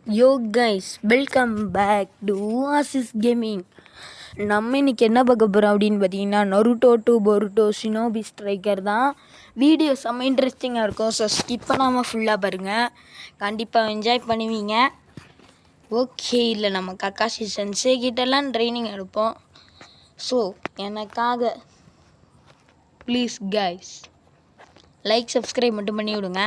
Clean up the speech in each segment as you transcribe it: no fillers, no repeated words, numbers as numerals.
Yo guys, welcome back to Aasis gaming. நம்ம இன்னைக்கு என்ன பார்க்க போகிறோம் அப்படின்னு பார்த்தீங்கன்னா, Naruto to Boruto Shinobi Striker தான். வீடியோ செம்ம இன்ட்ரெஸ்டிங்காக இருக்கும். ஸோ ஸ்கிப் பண்ணாமல் ஃபுல்லாக பாருங்கள், கண்டிப்பாக என்ஜாய் பண்ணுவீங்க. ஓகே, இல்லை நம்ம கக்காஷி சென்சே கிட்டலாம் ட்ரைனிங் எடுப்போம். ஸோ எனக்காக ப்ளீஸ் கைஸ் லைக் சப்ஸ்கிரைப் மட்டும் பண்ணி விடுங்க.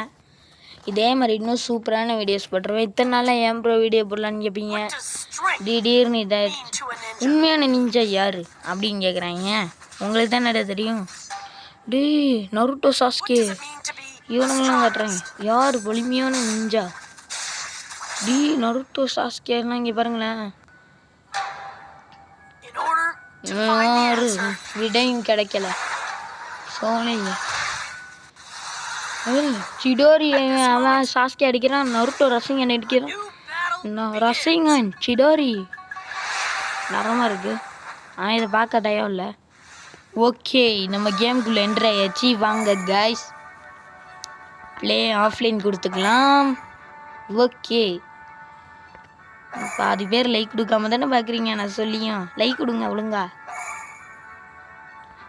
இதே மாதிரி இன்னும் சூப்பரான வீடியோஸ் போட்டுருவேன். இத்தனை நாளாக ஏன் ப்ரோ வீடியோ போடலான்னு கேட்பீங்க. திடீர்னு உண்மையான நிஞ்சா யார் அப்படின்னு கேட்குறாங்க. உங்களுக்கு தான் நிறைய தெரியும். டேய் நருட்டோ சாஸ்கே இவனுங்களாம் காட்டுறாங்க யார் வலிமையான நிஞ்சா. நருட்டோ சாஸ்கேலாம் இங்கே பாருங்களேன். யாரு விடையும் கிடைக்கல. சோலைங்க சிடோரி அவன் சாஸ்கே அடிக்கிறான். நருட்டோ ரசிங்கன் அடிக்கிறான். ரசிங்கன் சிடோரி நரமாக இருக்குது. ஆனால் இதை பார்க்க தயம் இல்லை. ஓகே, நம்ம கேமுக்குள்ளே என்ட்ரு ஆயாச்சு. வாங்க கைஸ், ப்ளே ஆஃப்லைன் கொடுத்துக்கலாம். ஓகே, பாதி பேர் லைக் கொடுக்காம தானே பார்க்குறீங்க. நான் சொல்லியும் லைக் கொடுங்க ஒழுங்கா.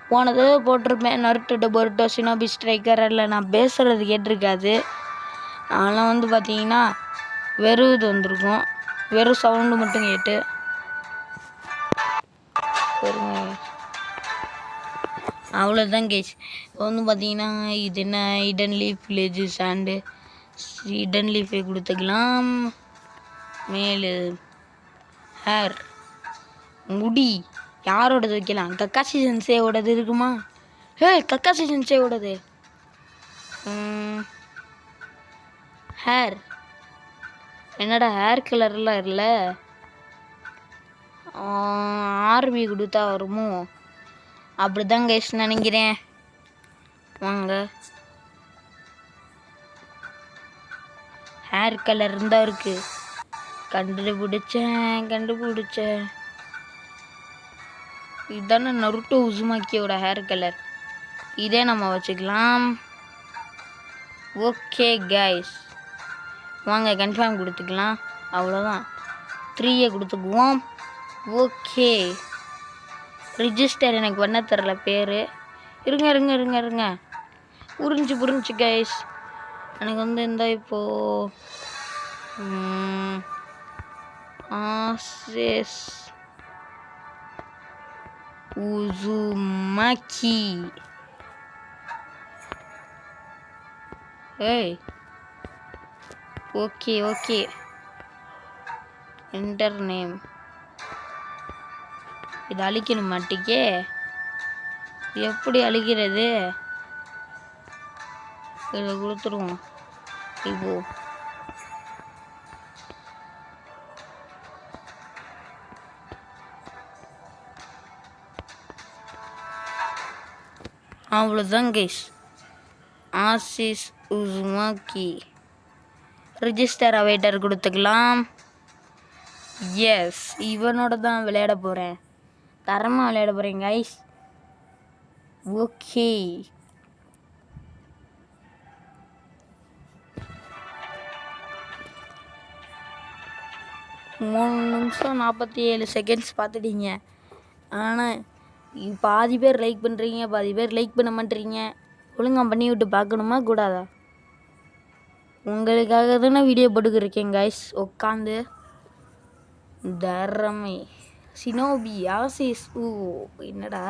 போனது போட்டிருப்பேன் நருட்டோ பொருட்டோ ஷினோபி ஸ்ட்ரைக்கர். அதில் நான் பேசுகிறது கேட்டிருக்காது. அதெல்லாம் வந்து பார்த்தீங்கன்னா வெறும் இது வந்திருக்கும், வெறும் சவுண்டு மட்டும் கேட்டு. அவ்வளோதான் கேஸ். இப்போ வந்து பார்த்தீங்கன்னா இது என்ன இடன் லீஃப் வில்லேஜ் சாண்டு இடன் லீஃபை கொடுத்துக்கலாம். மேலு ஹேர் முடி யாரோடது வைக்கலாம்? கக்காஷி சென்சேவோடது இருக்குமா? கக்காஷி சென்சேவோடது. ஹேர் என்னடா ஹேர் கலர்லாம் இல்லை. ஆர்பி கொடுத்தா வருமோ? அப்படிதான் கைஸ் நினைக்கிறேன். வாங்க, ஹேர் கலர் இருந்தா இருக்கு. கண்டுபிடிச்சேன். இதுதானே நருட்டோ உசுமாக்கியோட ஹேர் கலர். இதே நம்ம வச்சுக்கலாம். ஓகே கைஸ், வாங்க கன்ஃபார்ம் கொடுத்துக்கலாம். அவ்வளோதான், 3 கொடுத்துக்குவோம். ஓகே, ரிஜிஸ்டர் எனக்கு பண்ண தெரில பேர். இருங்க புரிஞ்சு கைஸ். எனக்கு வந்து இந்த இப்போது as is Uzumaki. Okay enter name. இது அழிக்கணும் மாட்டிக்கே. எப்படி அழிக்கிறது? இதை கொடுத்துருவோம். இப்போ அவ்வளோதான் கைஸ். ஆசிஸ் உசுமாக்கி ரிஜிஸ்டர் அவைட்டர் கொடுத்துக்கலாம். எஸ், இவனோட தான் விளையாட போகிறேன். தரமாக விளையாட போகிறேன் கைஸ். ஓகே, மூணு நிமிஷம் 47 செகண்ட்ஸ் பார்த்துட்டீங்க. ஆனால் பாதி பேர் லைக் பண்ணுறீங்க, பாதி பேர் லைக் பண்ண மாட்டேறீங்க. ஒழுங்காக பண்ணி விட்டு பார்க்கணுமா கூடாதா? உங்களுக்காக தானே வீடியோ போட்டுக்கிருக்கேன் கைஸ். உட்காந்து தரமை ஷினோபி ஆசிஸ். என்னடா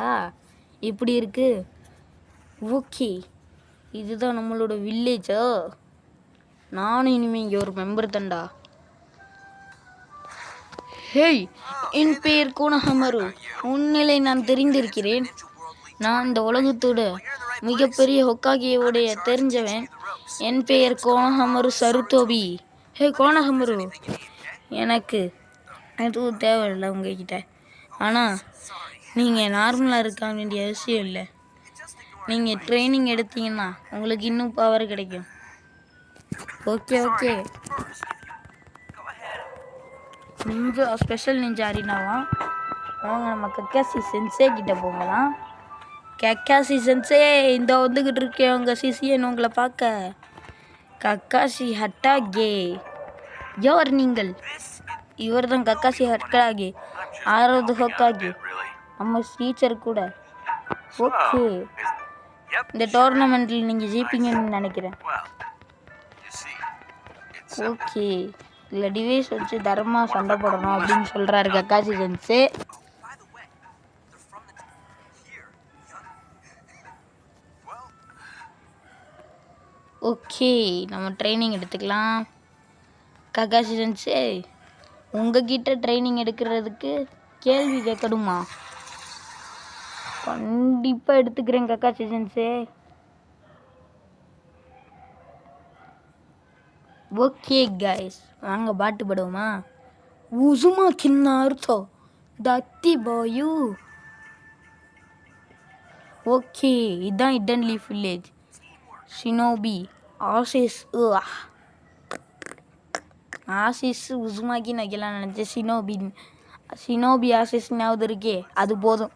இப்படி இருக்கு? ஓகே, இதுதான் நம்மளோட வில்லேஜா? நானும் இனிமேல் இங்கே ஒரு மெம்பர் தண்டா. ஹேய், என் பெயர் கோனஹமரு. உன்னிலை நான் தெரிந்திருக்கிறேன். நான் இந்த உலகத்தோட மிகப்பெரிய ஹொக்காகியோடைய தெரிஞ்சவன். என் பெயர் கோனஹமரு சருத்தோபி. கோனஹமரு, எனக்கு எதுவும் தேவையில்லை உங்ககிட்ட. ஆனால் நீங்கள் நார்மலாக இருக்க வேண்டிய அவசியம் இல்லை. நீங்கள் ட்ரைனிங் எடுத்தீங்கன்னா உங்களுக்கு இன்னும் பவர் கிடைக்கும். ஓகே, நிஞ்சா ஸ்பெஷல் நிஞ்சா அரினாவா? வாங்க நம்ம கக்காஷி சென்சே கிட்ட போகலாம். கக்காஷி சென்சே இந்த வந்துக்கிட்டு இருக்கேன் உங்கள் சிசியன் உங்களை பார்க்க. கக்காஷி ஹட்டாகே யார் நீங்கள்? இவர் தான் கக்காசி ஹக்காகி, 6வது ஹோக்காகி, நம்ம டீச்சர் கூட. ஓகே, இந்த டோர்னமெண்ட்டில் நீங்கள் ஜெயிப்பீங்கன்னு நினைக்கிறேன். ஓகே, இல்லை டிவைஸ் வச்சு தரமா சண்டை போடணும் அப்படின்னு சொல்கிறாரு கக்காசி சென்ஸு. ஓகே, நம்ம ட்ரைனிங் எடுத்துக்கலாம். கக்காசி சென்ஸே, உங்ககிட்ட ட்ரைனிங் எடுக்கிறதுக்கு கேள்வி கேட்கணுமா? கண்டிப்பாக எடுத்துக்கிறேன் கக்காசி சென்ஸே. ஓகே கைஸ், வாங்க பாட்டு படுவோமா? உசுமா கின்னாருத்தோ தத்தி பாயு. ஓகே, இதுதான் இடன் லீஃப் வில்லேஜ். ஷினோபி ஆசிஸ் ஆசிஸ் உசுமாக்கின்னு வைக்கலாம்னு நினச்சேன். ஷினோபி ஆசிஸ்னாவது இருக்கே, அது போதும்.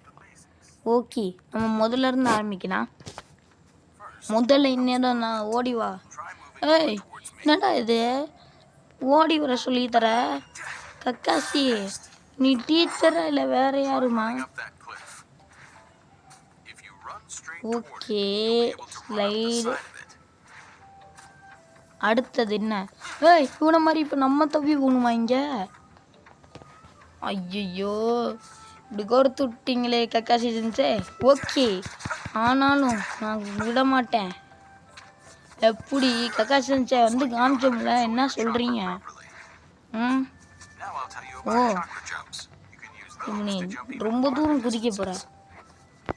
ஓகே, நம்ம முதல்ல இருந்து ஆரம்பிக்கலாம். முதல்ல இன்னும் நான் ஓடி வா. ஏய், என்னடா இது ஓடி வர சொல்லி தர? கக்காசி, நீ டீச்சரா இல்லை வேற யாருமா? Okay, slide. அடுத்தது என்ன? ஏய், இவனை மாதிரி இப்போ நம்ம தவி போகணுமா இங்கே? ஐயோ, இப்படி கோர்த்து விட்டீங்களே கக்காசி சென்ஸே. ஓகே, ஆனாலும் நான் விட மாட்டேன். எப்படி கக்காசி சென்ஸை வந்து காமிச்சோம்ல, என்ன சொல்கிறீங்க? ஓ, நீ ரொம்ப தூரம் குதிக்க போகிற,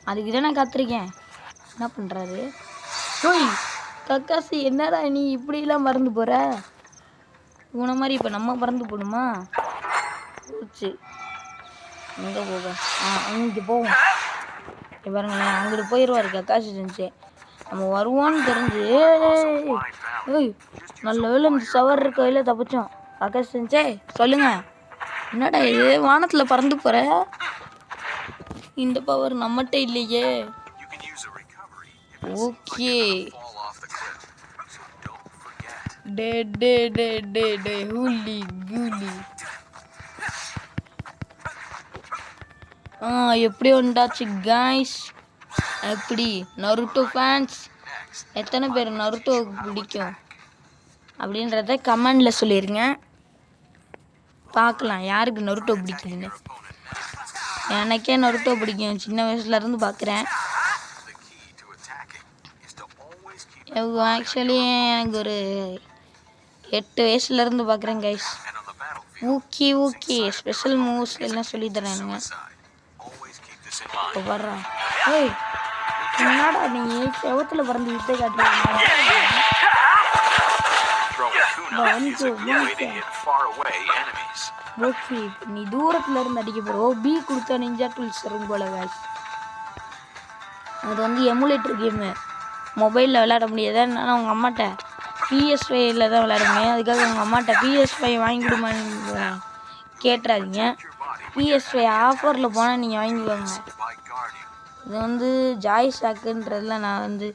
அதுக்கு தான் நான் காத்திருக்கேன். என்ன பண்ணுறாரு? ஓய் கக்காசி, என்னடா நீ இப்படிலாம் மறந்து போகிற? இவனை மாதிரி இப்போ நம்ம மறந்து போகணுமா? போச்சு, எங்கே போக? இங்கே போவோம். பாருங்களேன், அங்கிட்டு போயிடுவார் கக்காசி சென்ஸே. நம்ம வருவோன்னு தெரிஞ்சு, ஏய் நல்ல வேலை இந்த சவர் கையில் தப்பிச்சோம். கக்காசி சென்ஸே சொல்லுங்க, என்னடா இது வானத்தில் பறந்து போகிற? இந்த பவர் நம்மகிட்ட இல்லையே. ஓகே, டே டே டே டே டே ஹூலி கூலி. எப்படி வந்தாச்சு காய்ஸ்? எப்படி நருட்டோ ஃபேன்ஸ் எத்தனை பேர் நருட்டோ பிடிக்கும் அப்படின்றத கமெண்டில் சொல்லிடுங்க. பார்க்கலாம் யாருக்கு நருட்டோ பிடிக்குதுன்னு. எனக்கே நருட்டோ பிடிக்கும், சின்ன வயசுலேருந்து பார்க்குறேன். ஆக்சுவலி எனக்கு ஒரு 8 வயசுலேருந்து பார்க்குறேன் guys. Okay okay, special moves எல்லாம் சொல்லித்தரேனுங்க. இப்போ வர்றா. ஏய், என்னடா நீ செவத்தில் பறந்து விட்டு காட்டுறீங்க? ஓகே, நீ தூரத்துல இருந்து அடிக்க போற. பி கொடுத்தா நிஞ்சா டூல்ஸ் வரும் போல கைஸ். அது வந்து எமுலேட்டர் கேமு, மொபைலில் விளையாட முடியாது. அதனால உங்கள் அம்மாட்ட PS5 தான் விளையாட முடியும். அதுக்காக உங்கள் அம்மாட்ட PS5 வாங்கி கொடுமான்னு கேட்டுறாதீங்க. PS5 ஆஃபரில் போனால் நீங்கள் வாங்கிக்கோங்க. இது வந்து ஜாய் ஷாக்குன்றதுல நான் வந்து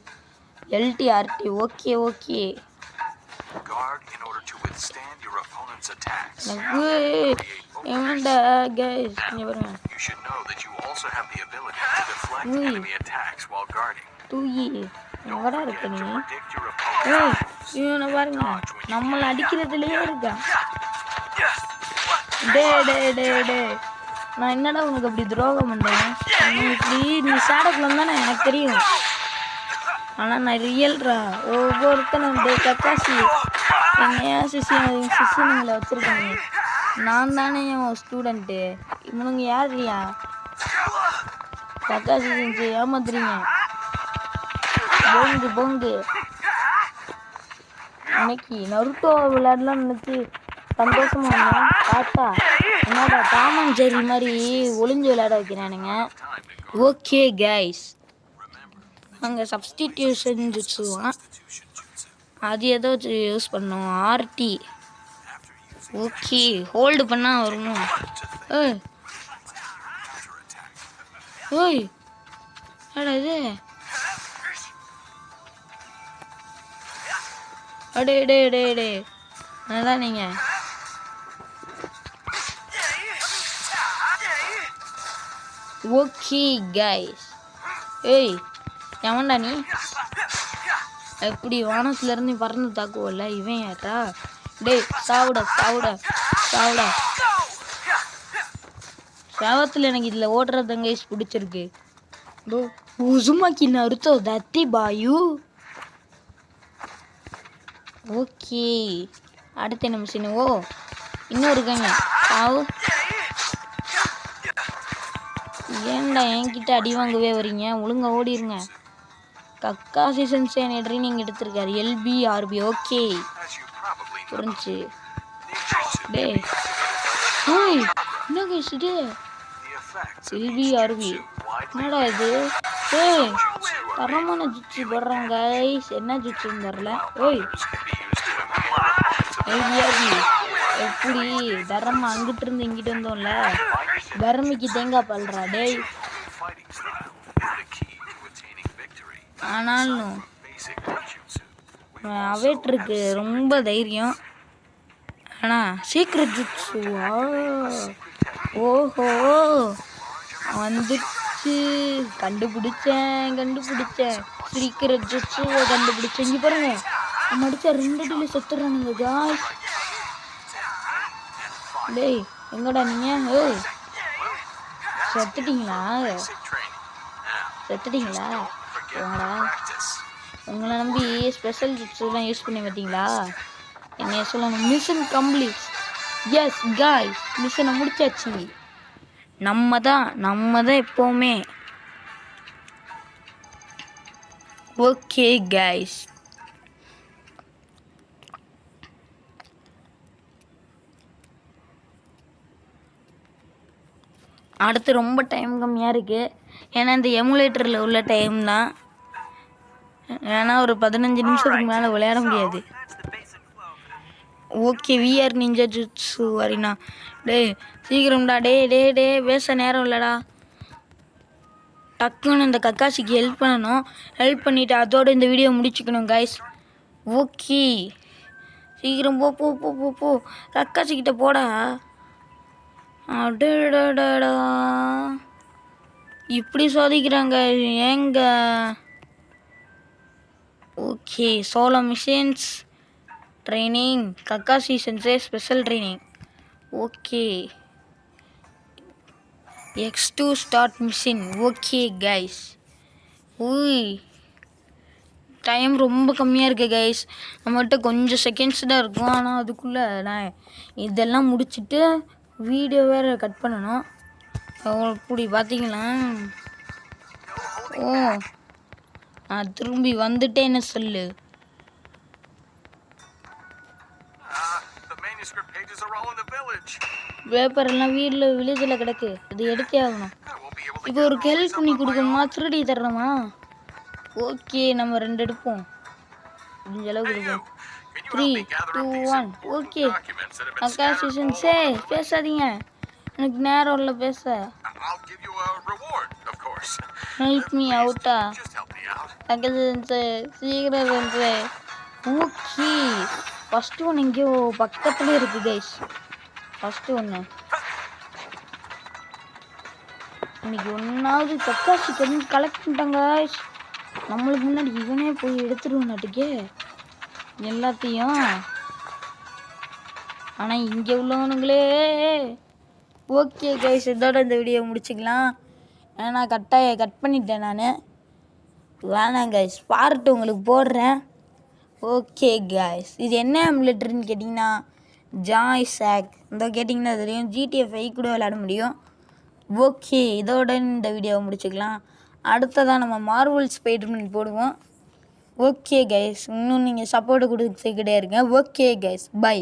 LTRT. ஓகே ஓகே, ஏன்டா கைஸ் இங்கே பாருங்க. தூயி எங்கடா இருக்க நீ? ஏய், இவனை பாருங்க, நம்மளை அடிக்கிறதுலையே இருக்கான். டே டே டே டே, நான் என்னடா உனக்கு அப்படி துரோகம் பண்ணுறேன்? நீ சேடக்குள்ள தானே எனக்கு தெரியும், ஆனால் நான் ரியல்ரா. ஒவ்வொருத்தனும் டே கக்காசி, என்னையா சிஷியனுங்களை வச்சுருக்கேன். நான் தானே என் ஸ்டூடெண்ட்டு, இவனுங்க யாருயா? கக்காசி செஞ்சு ஏமாத்துறீங்க. போங்கு போங்கு. இன்னைக்கு நருட்டோ விளையாடலாம்னு நினச்சி சந்தோஷமா இருந்தேன். பார்த்தா என்னடா டாமன் ஜெரி மாதிரி ஒளிஞ்சு விளையாட வைக்கிறானுங்க. ஓகே கைஸ், அங்கே சப்ஸ்டிடியூஷன் ஜுட்ஸுவான், அது ஏதோ யூஸ் பண்ணோம். RT. ஓகே, ஹோல்டு பண்ணால் வருமோ? ஏய் ஓய், ஏடா இது? அடே டே டே டே, அதான் நீங்கள் ஓகே கைஸ். ஏய் எவன்டா நீ? எப்படி வானத்துலேருந்து பறந்து தாக்குவல்ல இவன் யாரா? டேய் சாவுடா சாவுடா சாவுடா. சாவத்தில் எனக்கு இதில் ஓடுறதுங்க கைஸ் பிடிச்சிருக்கு. உசுமாக்கி நருத்தோ தத்தி பாயு. ஓகே அடுத்த என்ன மிஷின்? ஓ இன்னும் இருக்காங்க. சாவு. ஏன்டா என்கிட்ட அடி வாங்கவே வரீங்க? ஒழுங்கா ஓடிடுங்க. கக்காசி சென்சே ட்ரைனிங் எடுத்திருக்காரு. LBRB. ஓகே புரிஞ்சு. டே ஓய் என்ன கைஸ் இது? LBRB என்னடா இது? ஏய் தரமான ஜுட்ஸு போடுறாங்க கைஸ். என்ன ஜுட்ஸுன்னு தெரில. ஓய் LBRB எப்படி தரமா அங்கிட்டு இருந்து இங்கிட்டு வந்தோம்ல, தர்மிக்கு தேங்காய் பால்றா டேய். ஆனாலும் அவேட்ருக்கு ரொம்ப தைரியம். ஆனால் சீக்கிரம் ஜுட்ஸுவா? ஓஹோ வந்துச்சு. கண்டுபிடிச்சேன். சீக்கிரம் ஜுட்ஸுவை கண்டுபிடிச்சேன். இங்கே பாருங்க நம்ம அடிச்சா 2 அடியில செத்துறானுங்க காய்ஸ். டேய் எங்கடா நீங்க? ஏய் செத்துட்டீங்களா? உங்களா உங்களை நம்பி ஸ்பெஷல் ஜிப்ஸ்லாம் யூஸ் பண்ணி பார்த்தீங்களா? என்னைய சொல்லணும். Mission complete. எஸ் காய்ஸ் மிஷனை முடிச்சாச்சு. நம்ம தான் எப்போவுமே. ஓகே காய்ஸ் அடுத்து ரொம்ப டைம் கம்மியாக இருக்குது. ஏன்னா இந்த எமுலேட்டரில் உள்ள டைம் தான். ஏன்னா ஒரு 15 நிமிஷத்துக்கு மேலே விளையாட முடியாது. ஓகே VR நிஞ்சா ஜுட்ஸு வரினா. டேய் சீக்கிரம்டா. டே பேச நேரம் இல்லைடா. டக்குன்னு இந்த கக்காசிக்கு ஹெல்ப் பண்ணணும். ஹெல்ப் பண்ணிவிட்டு அதோடு இந்த வீடியோ முடிச்சுக்கணும் கைஸ். ஓகே சீக்கிரம் போ. கக்காசிக்கிட்ட போடா. அடடடா இப்படி சோதிக்கிறாங்க ஏங்க? Okay solo machines training Kakashi sensei special training. Okay X2 start machine. Okay guys. Time ரொம்ப கம்மியாக இருக்குது கைஸ். நம்மகிட்ட கொஞ்சம் செகண்ட்ஸ் தான் இருக்கும். ஆனால் அதுக்குள்ளே நான் இதெல்லாம் முடிச்சுட்டு வீடியோ வேறு கட் பண்ணணும். அப்படி பார்த்தீங்களா? ஓ நான் திரும்பி வந்துட்டேன்னு சொல்லு. பேப்பர் எல்லாம் வில்லேஜில் கிடக்கு. அது எடுத்தே ஆகணும். இப்போ ஒரு ஹெல்ப் பண்ணி கொடுக்கணுமா? திருடி தரணுமா? ஓகே நம்ம 2 எடுப்போம். முடிஞ்ச அளவுக்கு எடுப்போம். 3, 2, 1. ஓகே கக்காசி சென்சே பேசாதீங்க. எனக்கு நேரம் இல்லை பேச. ஹெல்ப் மீ அவுட்டா கக்காசி சென்சே சீக்கிரம் சென்சே. ஓகே ஃபஸ்ட்டு ஒன்று எங்கேயோ பக்கத்துலேயே இருக்குது கைஸ். ஃபஸ்ட்டு ஒன்று இன்னைக்கு ஒன்றாவது கக்காசிக்கு வந்து கலெக்ட் பண்ணிட்டாங்க கைஸ். நம்மளுக்கு முன்னாடி இவனே போய் எடுத்துருவோம் நாட்டுக்கே எல்லாத்தையும். ஆனால் இங்கே உள்ளவனுங்களே. ஓகே கைஸ் இதோட இந்த வீடியோ முடிச்சுக்கலாம். ஏன்னா கட் பண்ணிட்டேன் நான். வேணாம் கைஸ் பார்ட்டு உங்களுக்கு போடுறேன். ஓகே கைஸ் இது என்ன எமுலேட்டர்னு கேட்டிங்கன்னா ஜாய்ஸ்டாக். இந்த கேட்டிங்கன்னா தெரியும். GTA 5 கூட விளையாட முடியும். ஓகே இதோட இந்த வீடியோவை முடிச்சுக்கலாம். அடுத்ததான் நம்ம மார்வல் ஸ்பைடர்மேன் போடுவோம். ஓகே கைஸ் இன்னும் நீங்கள் சப்போர்ட்டு கொடுத்துக்கிட்டே இருங்க. Okay guys bye.